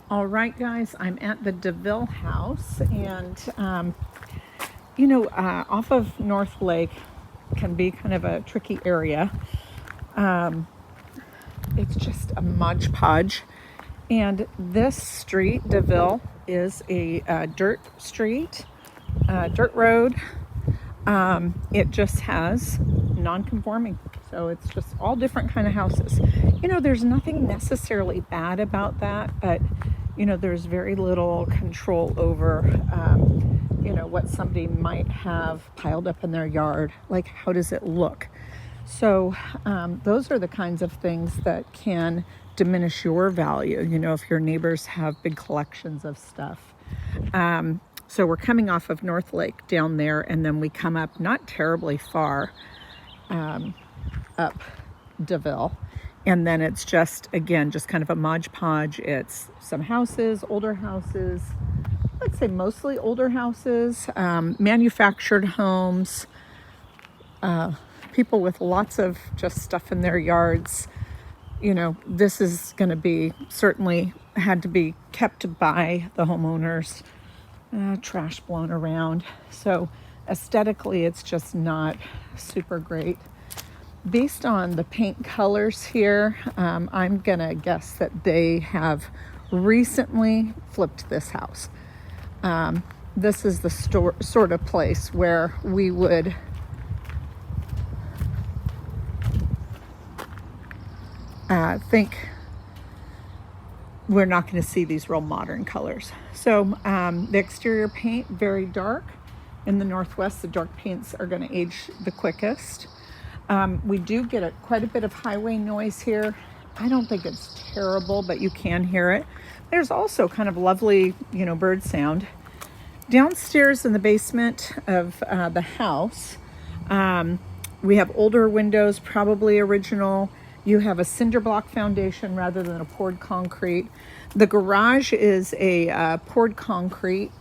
All right, guys, I'm at the DeVille house, and off of North Lake can be kind of a tricky area. It's just a modge podge, and this street, DeVille, is a dirt street, dirt road. It just has non-conforming, so it's just all different kind of houses. There's nothing necessarily bad about that, but there's very little control over what somebody might have piled up in their yard. Like, how does it look? So those are the kinds of things that can diminish your value, if your neighbors have big collections of stuff. So we're coming off of North Lake down there, and then we come up not terribly far up DeVille. And then it's just, again, just kind of a modge podge. It's some houses, older houses, I'd say mostly older houses, manufactured homes, people with lots of just stuff in their yards. This is going to be certainly had to be kept by the homeowners, trash blown around. So aesthetically, it's just not super great. Based on the paint colors here, I'm going to guess that they have recently flipped this house. This is the sort of place where we would think we're not going to see these real modern colors. So the exterior paint, very dark. In the Northwest, the dark paints are going to age the quickest. We do get quite a bit of highway noise here. I don't think it's terrible, but you can hear it. There's also kind of lovely, bird sound. Downstairs in the basement of the house, we have older windows, probably original. You have a cinder block foundation rather than a poured concrete. The garage is a poured concrete.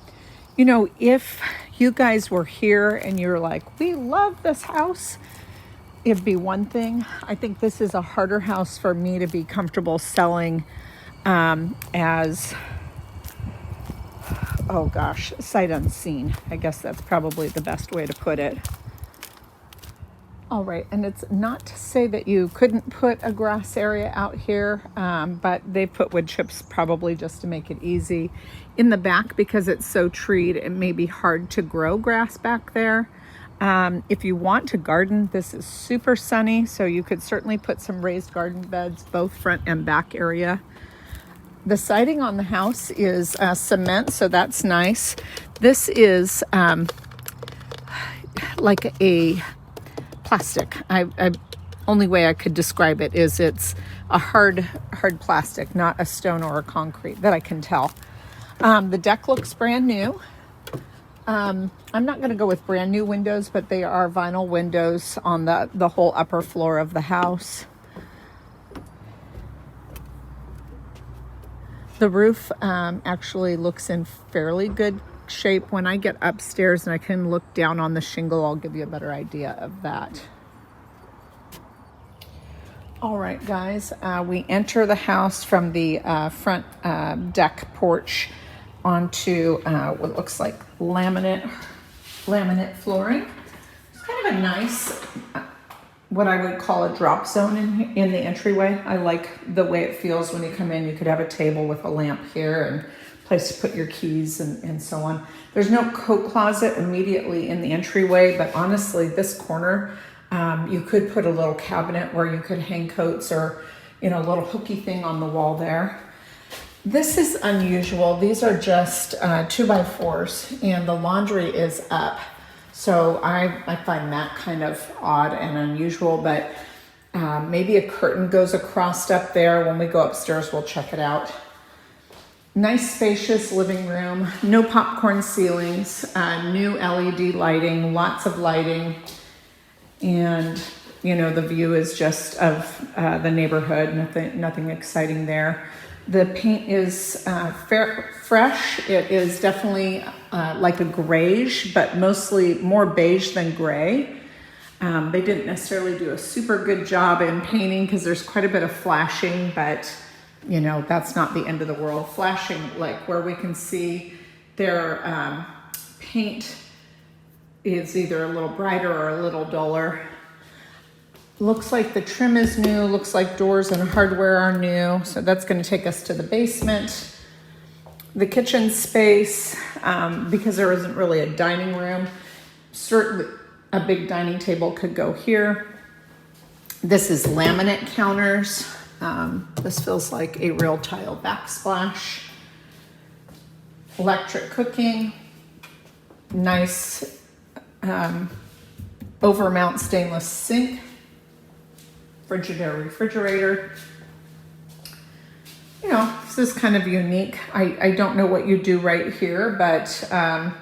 If you guys were here and you're like, we love this house, it'd be one thing. I think this is a harder house for me to be comfortable selling as, sight unseen. I guess that's probably the best way to put it. All right, and it's not to say that you couldn't put a grass area out here, but they put wood chips probably just to make it easy. In the back, because it's so treed, it may be hard to grow grass back there. If you want to garden, this is super sunny, so you could certainly put some raised garden beds, both front and back area. The siding on the house is cement, so that's nice. This is like a plastic. Only way I could describe it is it's a hard plastic, not a stone or a concrete that I can tell. The deck looks brand new. I'm not going to go with brand new windows, but they are vinyl windows on the whole upper floor of the house. The roof actually looks in fairly good shape. When I get upstairs and I can look down on the shingle, I'll give you a better idea of that. All right, guys, we enter the house from the front deck porch onto what looks like laminate flooring. It's kind of a nice, what I would call a drop zone in the entryway. I like the way it feels when you come in. You could have a table with a lamp here and place to put your keys and so on. There's no coat closet immediately in the entryway, but honestly, this corner, you could put a little cabinet where you could hang coats or, a little hooky thing on the wall there. This is unusual. These are just 2x4s, and the laundry is up. So I find that kind of odd and unusual, but maybe a curtain goes across up there. When we go upstairs, we'll check it out. Nice spacious living room, no popcorn ceilings, new LED lighting, lots of lighting. And, the view is just of the neighborhood, nothing exciting there. The paint is fresh. It is definitely like a grayish, but mostly more beige than gray. They didn't necessarily do a super good job in painting because there's quite a bit of flashing, but you know, that's not the end of the world. Flashing, like where we can see their paint is either a little brighter or a little duller. Looks like the trim is new, looks like doors and hardware are new. So that's going to take us to the basement. The kitchen space, because there isn't really a dining room, certainly a big dining table could go here. This is laminate counters. This feels like a real tile backsplash. Electric cooking. Nice overmount stainless sink. Frigidaire refrigerator. You know, this is kind of unique. I don't know what you do right here, but you know,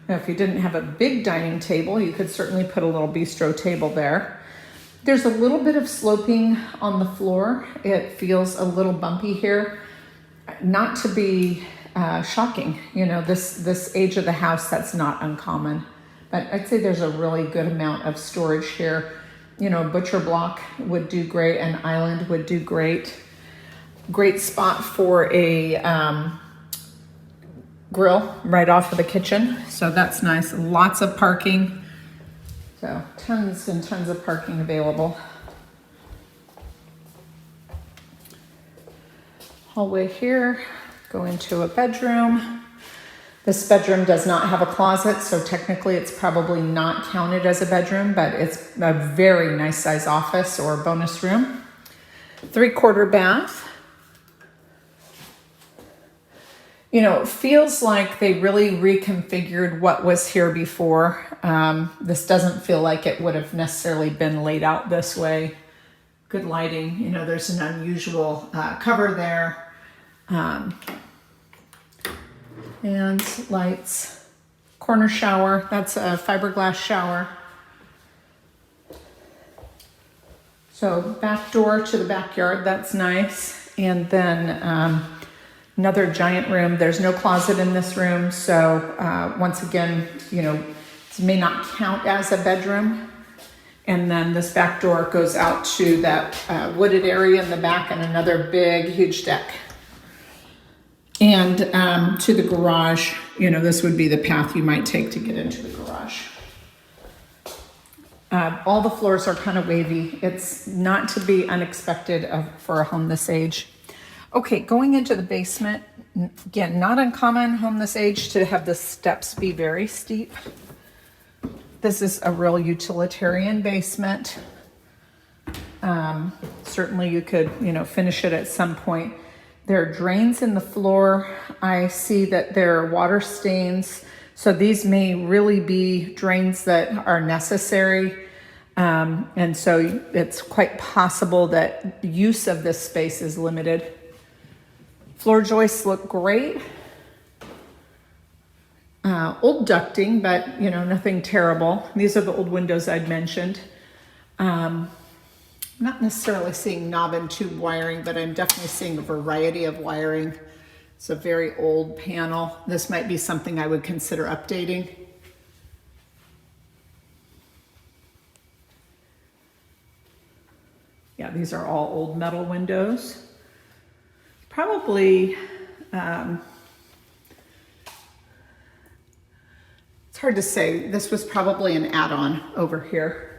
if you didn't have a big dining table, you could certainly put a little bistro table there. There's a little bit of sloping on the floor. It feels a little bumpy here. Not to be shocking, you know, this age of the house, that's not uncommon. But I'd say there's a really good amount of storage here. You know, butcher block would do great, an island would do great. Great spot for a grill right off of the kitchen. So that's nice. Lots of parking. So tons and tons of parking available. Hallway here, go into a bedroom. This bedroom does not have a closet, so technically it's probably not counted as a bedroom, but it's a very nice size office or bonus room. 3/4 bath. You know, it feels like they really reconfigured what was here before. This doesn't feel like it would have necessarily been laid out this way. Good lighting, you know, there's an unusual cover there. And lights. Corner shower, that's a fiberglass shower. So back door to the backyard, that's nice. And then another giant room. There's no closet in this room, so once again, you know, it may not count as a bedroom. And then this back door goes out to that wooded area in the back and another big, huge deck. And to the garage, you know, this would be the path you might take to get into the garage. All the floors are kind of wavy. It's not to be unexpected for a home this age. Okay, going into the basement, again, not uncommon home this age to have the steps be very steep. This is a real utilitarian basement. Certainly you could, you know, finish it at some point. There are drains in the floor. I see that there are water stains. So these may really be drains that are necessary. And so it's quite possible that use of this space is limited. Floor joists look great. Old ducting, but you know, nothing terrible. These are the old windows I'd mentioned. Not necessarily seeing knob and tube wiring, but I'm definitely seeing a variety of wiring. It's a very old panel. This might be something I would consider updating. Yeah, these are all old metal windows. Probably, it's hard to say. This was probably an add-on over here.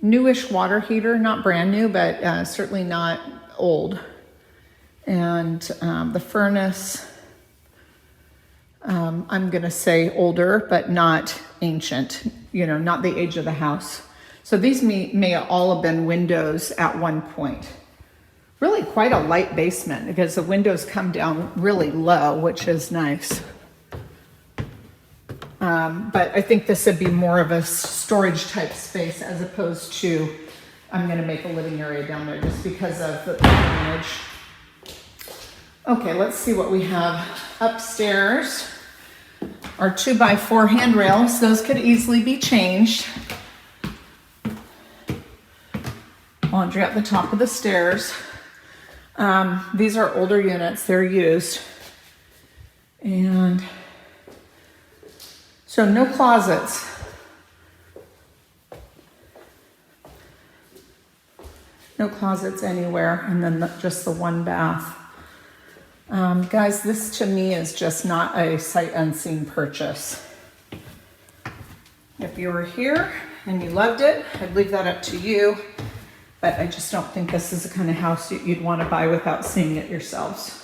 Newish water heater, not brand new, but certainly not old. And the furnace, I'm gonna say older, but not ancient, you know, not the age of the house. So these may all have been windows at one point. Really quite a light basement because the windows come down really low, which is nice. But I think this would be more of a storage type space as opposed to, I'm gonna make a living area down there just because of the image. Okay, let's see what we have upstairs. Our 2x4 handrails, those could easily be changed. Laundry at the top of the stairs. These are older units, they're used. And so no closets. No closets anywhere, and then just the one bath. Guys, this to me is just not a sight unseen purchase. If you were here and you loved it, I'd leave that up to you, but I just don't think this is the kind of house you'd want to buy without seeing it yourselves.